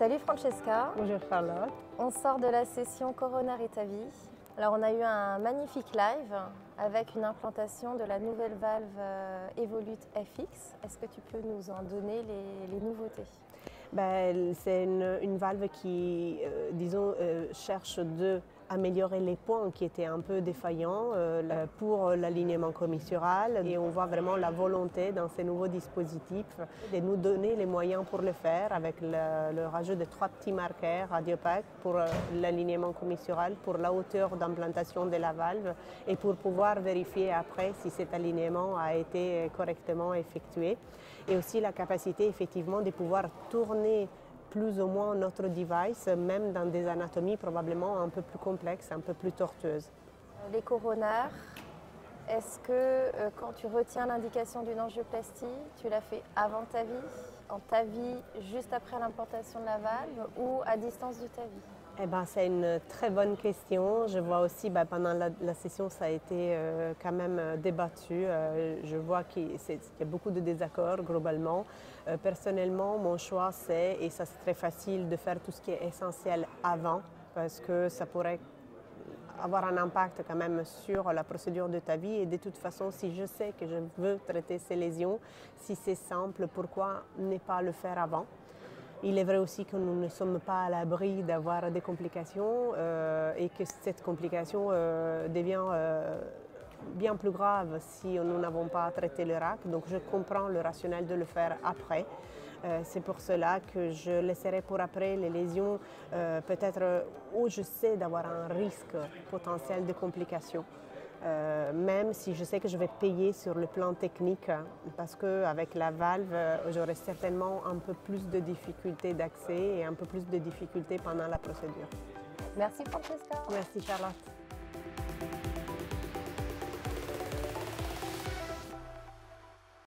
Salut Francesca. Bonjour Charlotte. On sort de la session Coronary Ta Vie. Alors on a eu un magnifique live avec une implantation de la nouvelle valve Evolute FX. Est-ce que tu peux nous en donner les nouveautés? C'est une valve qui, cherche d'améliorer les points qui étaient un peu défaillants pour l'alignement commissural. Et on voit vraiment la volonté dans ces nouveaux dispositifs de nous donner les moyens pour le faire avec le rajout de 3 petits marqueurs radiopaques pour l'alignement commissural, pour la hauteur d'implantation de la valve et pour pouvoir vérifier après si cet alignement a été correctement effectué. Et aussi la capacité effectivement de pouvoir tourner plus ou moins notre device, même dans des anatomies probablement un peu plus complexes, un peu plus tortueuses. Les coronaires, est-ce que quand tu retiens l'indication d'une angioplastie, tu l'as fait avant ta vie, en ta vie, juste après l'implantation de la valve ou à distance de ta vie? C'est une très bonne question. Je vois aussi, pendant la session, ça a été quand même débattu. Je vois qu'il y a beaucoup de désaccords globalement. Personnellement, mon choix, et ça c'est très facile, de faire tout ce qui est essentiel avant, parce que ça pourrait avoir un impact quand même sur la procédure de ta vie. Et de toute façon, si je sais que je veux traiter ces lésions, si c'est simple, pourquoi ne pas le faire avant? Il est vrai aussi que nous ne sommes pas à l'abri d'avoir des complications et que cette complication devient bien plus grave si nous n'avons pas traité le RAC. Donc je comprends le rationnel de le faire après. C'est pour cela que je laisserai pour après les lésions peut-être où je sais d'avoir un risque potentiel de complications. Même si je sais que je vais payer sur le plan technique, parce qu'avec la valve, j'aurai certainement un peu plus de difficultés d'accès et un peu plus de difficultés pendant la procédure. Merci Francesca. Merci Charlotte.